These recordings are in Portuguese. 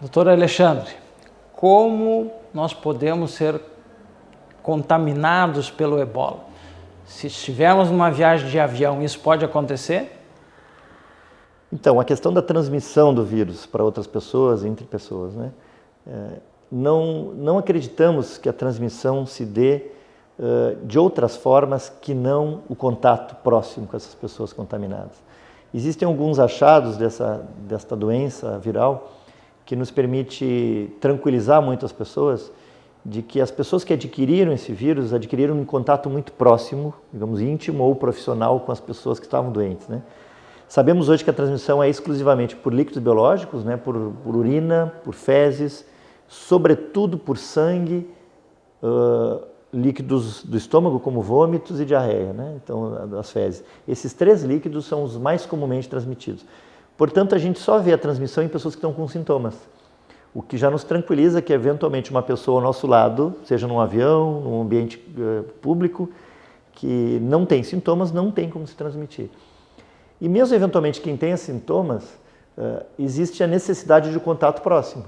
Doutor Alexandre, como nós podemos ser contaminados pelo ebola? Se estivermos numa viagem de avião, isso pode acontecer? Então, a questão da transmissão do vírus para outras pessoas, entre pessoas, né? Não acreditamos que a transmissão se dê de outras formas que não o contato próximo com essas pessoas contaminadas. Existem alguns achados desta doença viral que nos permite tranquilizar muitas pessoas de que as pessoas que adquiriram esse vírus adquiriram um contato muito próximo, digamos íntimo ou profissional com as pessoas que estavam doentes, né? Sabemos hoje que a transmissão é exclusivamente por líquidos biológicos, né? Por urina, por fezes, sobretudo por sangue, líquidos do estômago como vômitos e diarreia, né? Então, das fezes. Esses 3 líquidos são os mais comumente transmitidos. Portanto, a gente só vê a transmissão em pessoas que estão com sintomas, o que já nos tranquiliza que eventualmente uma pessoa ao nosso lado, seja num avião, num ambiente público, que não tem sintomas, não tem como se transmitir. E mesmo eventualmente quem tenha sintomas, existe a necessidade de contato próximo.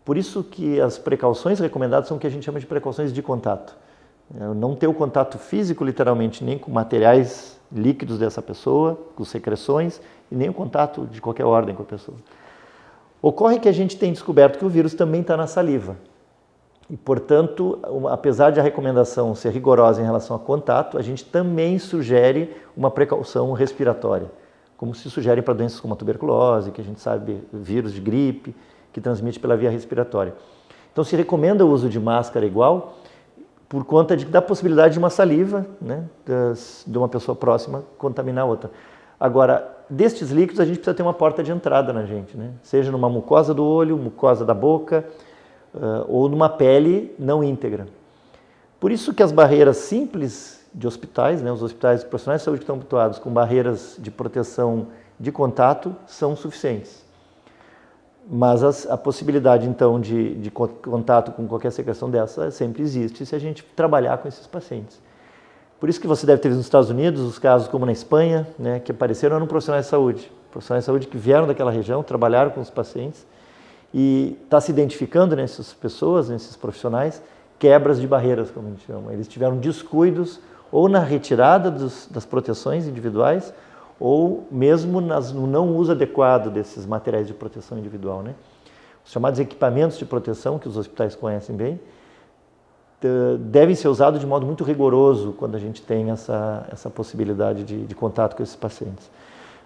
Por isso que as precauções recomendadas são o que a gente chama de precauções de contato. Não ter o contato físico, literalmente, nem com materiais líquidos dessa pessoa, com secreções, e nem o contato de qualquer ordem com a pessoa. Ocorre que a gente tem descoberto que o vírus também está na saliva. E, portanto, apesar de a recomendação ser rigorosa em relação a contato, a gente também sugere uma precaução respiratória, como se sugere para doenças como a tuberculose, que a gente sabe, vírus de gripe, que transmite pela via respiratória. Então, se recomenda o uso de máscara igual, por conta da possibilidade de uma saliva, né, de uma pessoa próxima contaminar a outra. Agora, destes líquidos, a gente precisa ter uma porta de entrada na gente, né? Seja numa mucosa do olho, mucosa da boca, ou numa pele não íntegra. Por isso que as barreiras simples de hospitais, né, os hospitais profissionais de saúde que estão habituados com barreiras de proteção de contato são suficientes. Mas a possibilidade, então, de contato com qualquer secreção dessa sempre existe se a gente trabalhar com esses pacientes. Por isso que você deve ter visto nos Estados Unidos os casos como na Espanha, né, que apareceram eram profissionais de saúde que vieram daquela região, trabalharam com os pacientes e está se identificando nessas pessoas, nesses profissionais, quebras de barreiras, como a gente chama. Eles tiveram descuidos ou na retirada das proteções individuais ou mesmo no não uso adequado desses materiais de proteção individual, né? Os chamados equipamentos de proteção, que os hospitais conhecem bem, devem ser usados de modo muito rigoroso quando a gente tem essa possibilidade de contato com esses pacientes.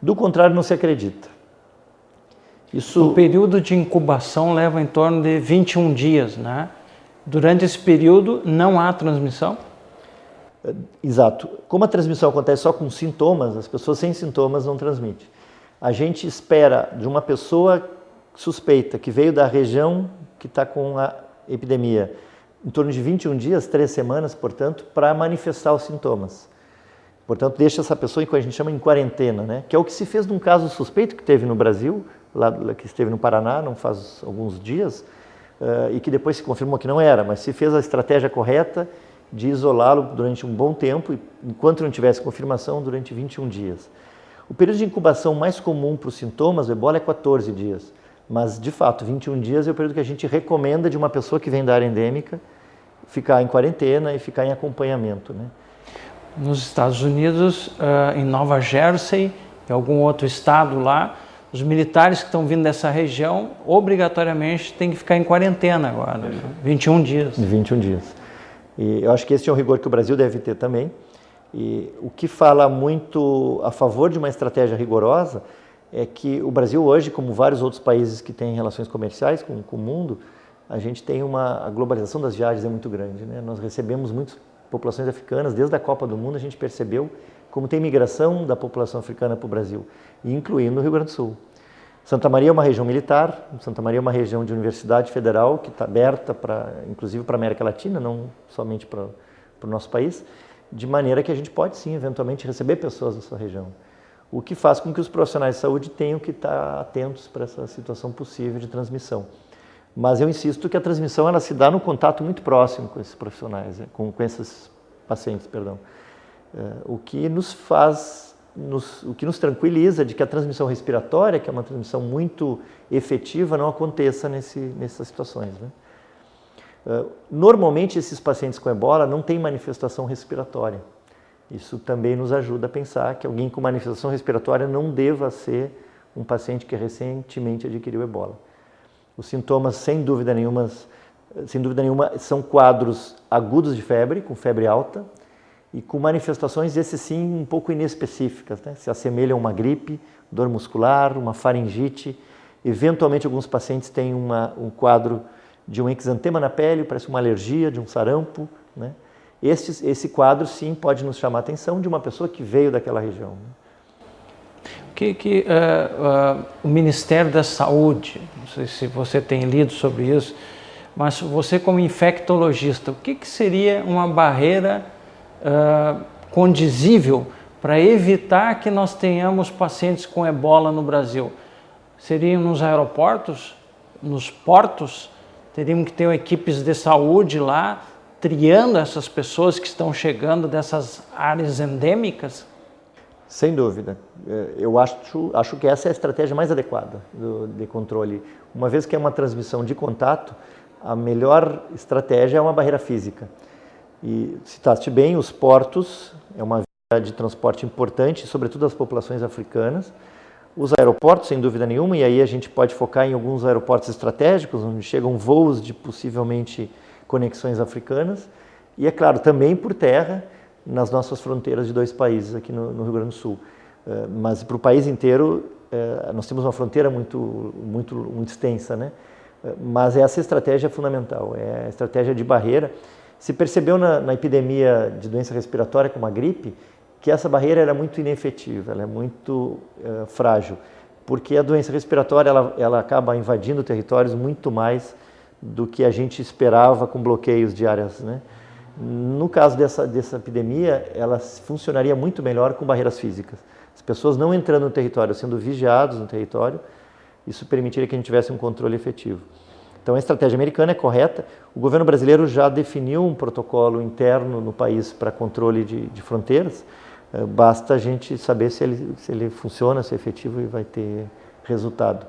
Do contrário, não se acredita. O período de incubação leva em torno de 21 dias, né? Durante esse período não há transmissão? Exato. Como a transmissão acontece só com sintomas, as pessoas sem sintomas não transmitem. A gente espera de uma pessoa suspeita que veio da região que está com a epidemia em torno de 21 dias, 3 semanas, portanto, para manifestar os sintomas. Portanto, deixa essa pessoa em que a gente chama em quarentena, né? Que é o que se fez num caso suspeito que teve no Brasil, que esteve no Paraná, não faz alguns dias, e que depois se confirmou que não era, mas se fez a estratégia correta de isolá-lo durante um bom tempo, enquanto não tivesse confirmação, durante 21 dias. O período de incubação mais comum para os sintomas do ebola é 14 dias, mas, de fato, 21 dias é o período que a gente recomenda de uma pessoa que vem da área endêmica ficar em quarentena e ficar em acompanhamento, né? Nos Estados Unidos, em Nova Jersey, em algum outro estado lá, os militares que estão vindo dessa região, obrigatoriamente, têm que ficar em quarentena agora, 21 dias. 21 dias. E eu acho que esse é um rigor que o Brasil deve ter também. E o que fala muito a favor de uma estratégia rigorosa é que o Brasil hoje, como vários outros países que têm relações comerciais com o mundo, a gente tem a globalização das viagens é muito grande, né? Nós recebemos muitas populações africanas, desde a Copa do Mundo a gente percebeu como tem migração da população africana para o Brasil, incluindo o Rio Grande do Sul. Santa Maria é uma região militar, Santa Maria é uma região de universidade federal que está aberta, inclusive para a América Latina, não somente para o nosso país, de maneira que a gente pode sim, eventualmente, receber pessoas dessa região. O que faz com que os profissionais de saúde tenham que estar atentos para essa situação possível de transmissão. Mas eu insisto que a transmissão ela se dá no contato muito próximo com esses profissionais, com esses pacientes, perdão. O que nos faz o que nos tranquiliza de que a transmissão respiratória, que é uma transmissão muito efetiva, não aconteça nessas situações, né? Normalmente, esses pacientes com ebola não têm manifestação respiratória. Isso também nos ajuda a pensar que alguém com manifestação respiratória não deva ser um paciente que recentemente adquiriu ebola. Os sintomas, sem dúvida nenhuma, são quadros agudos de febre, com febre alta, e com manifestações, esses sim, um pouco inespecíficas, né? Se assemelham a uma gripe, dor muscular, uma faringite. Eventualmente, alguns pacientes têm um quadro de um exantema na pele, parece uma alergia, de um sarampo, né? Esse quadro, sim, pode nos chamar a atenção de uma pessoa que veio daquela região, né? O Ministério da Saúde, não sei se você tem lido sobre isso, mas você como infectologista, o que seria uma barreira condizível para evitar que nós tenhamos pacientes com ebola no Brasil? Seriam nos aeroportos, nos portos? Teríamos que ter equipes de saúde lá, triando essas pessoas que estão chegando dessas áreas endêmicas? Sem dúvida. Eu acho que essa é a estratégia mais adequada de controle. Uma vez que é uma transmissão de contato, a melhor estratégia é uma barreira física. E citaste bem, os portos é uma via de transporte importante, sobretudo as populações africanas. Os aeroportos, sem dúvida nenhuma, e aí a gente pode focar em alguns aeroportos estratégicos, onde chegam voos de possivelmente conexões africanas. E, é claro, também por terra, nas nossas fronteiras de 2 países aqui no Rio Grande do Sul. Mas para o país inteiro, nós temos uma fronteira muito extensa, né? Mas essa estratégia é fundamental, é a estratégia de barreira. Se percebeu na epidemia de doença respiratória como a gripe, que essa barreira era muito inefetiva, ela é muito frágil, porque a doença respiratória ela acaba invadindo territórios muito mais do que a gente esperava com bloqueios de áreas, né? No caso dessa epidemia, ela funcionaria muito melhor com barreiras físicas. As pessoas não entrando no território, sendo vigiados no território, isso permitiria que a gente tivesse um controle efetivo. Então, a estratégia americana é correta. O governo brasileiro já definiu um protocolo interno no país para controle de fronteiras. Basta a gente saber se ele funciona, se é efetivo e vai ter resultado.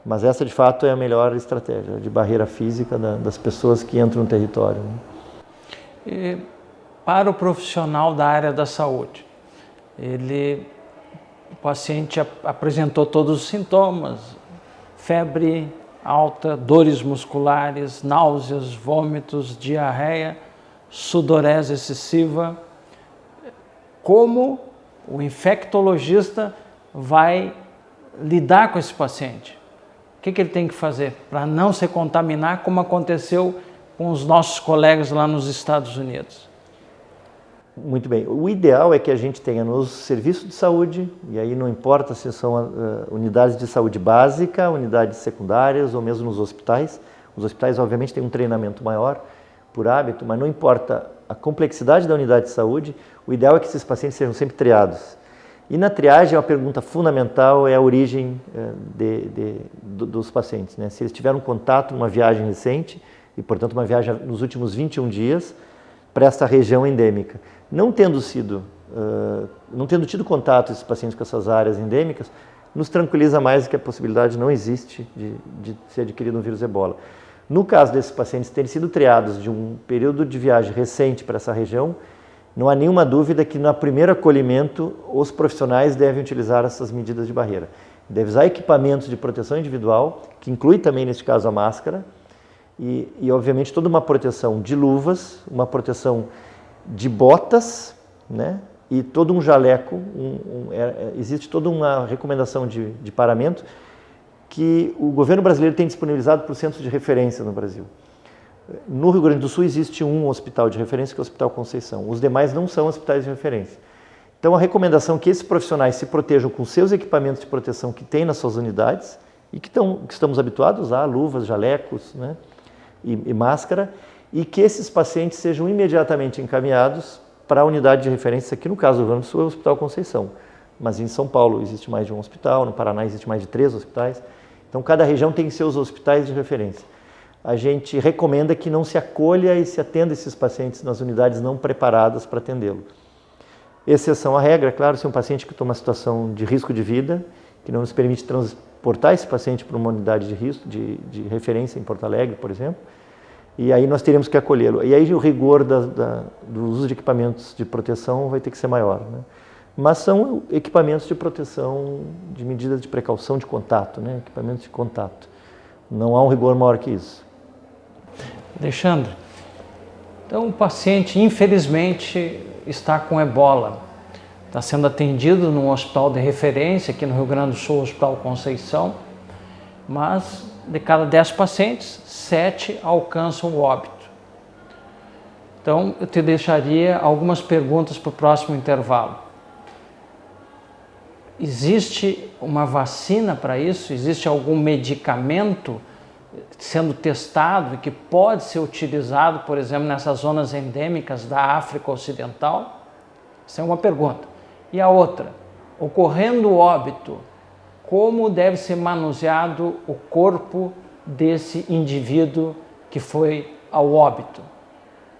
Mas essa, de fato, é a melhor estratégia de barreira física das pessoas que entram no território, né? E para o profissional da área da saúde, o paciente apresentou todos os sintomas, febre alta, dores musculares, náuseas, vômitos, diarreia, sudorese excessiva. Como o infectologista vai lidar com esse paciente? O que ele tem que fazer para não se contaminar, como aconteceu com os nossos colegas lá nos Estados Unidos? Muito bem. O ideal é que a gente tenha nos serviços de saúde, e aí não importa se são unidades de saúde básica, unidades secundárias ou mesmo nos hospitais. Os hospitais, obviamente, têm um treinamento maior por hábito, mas não importa a complexidade da unidade de saúde, o ideal é que esses pacientes sejam sempre triados. E na triagem, a pergunta fundamental é a origem dos pacientes, né? Se eles tiveram contato numa viagem recente, e, portanto, uma viagem nos últimos 21 dias para essa região endêmica. Não tendo tido contato esses pacientes com essas áreas endêmicas, nos tranquiliza mais que a possibilidade não existe de ser adquirido um vírus ebola. No caso desses pacientes terem sido triados de um período de viagem recente para essa região, não há nenhuma dúvida que no primeiro acolhimento os profissionais devem utilizar essas medidas de barreira. Deve usar equipamentos de proteção individual, que inclui também, neste caso, a máscara, e obviamente, toda uma proteção de luvas, uma proteção de botas, né? E todo um jaleco. Existe toda uma recomendação de paramento que o governo brasileiro tem disponibilizado para o centro de referência no Brasil. No Rio Grande do Sul existe um hospital de referência, que é o Hospital Conceição. Os demais não são hospitais de referência. Então, a recomendação é que esses profissionais se protejam com seus equipamentos de proteção que têm nas suas unidades e que estamos habituados a usar, luvas, jalecos, né? E máscara, e que esses pacientes sejam imediatamente encaminhados para a unidade de referência, aqui no caso do Rio Grande do Sul é o Hospital Conceição, mas em São Paulo existe mais de um hospital, no Paraná existe mais de 3 hospitais, então cada região tem seus hospitais de referência. A gente recomenda que não se acolha e se atenda esses pacientes nas unidades não preparadas para atendê-lo. Exceção à regra, claro, se um paciente que toma uma situação de risco de vida, que não nos permite transportar esse paciente para uma unidade de risco, de referência em Porto Alegre, por exemplo, e aí nós teríamos que acolhê-lo. E aí o rigor do uso de equipamentos de proteção vai ter que ser maior, né? Mas são equipamentos de proteção, de medidas de precaução de contato, né? Equipamentos de contato. Não há um rigor maior que isso. Alexandre, então o paciente infelizmente está com ebola, está sendo atendido num hospital de referência aqui no Rio Grande do Sul, o Hospital Conceição, mas de cada 10 pacientes, 7 alcançam o óbito. Então eu te deixaria algumas perguntas para o próximo intervalo. Existe uma vacina para isso? Existe algum medicamento sendo testado e que pode ser utilizado, por exemplo, nessas zonas endêmicas da África Ocidental? Essa é uma pergunta. E a outra, ocorrendo o óbito, como deve ser manuseado o corpo desse indivíduo que foi ao óbito?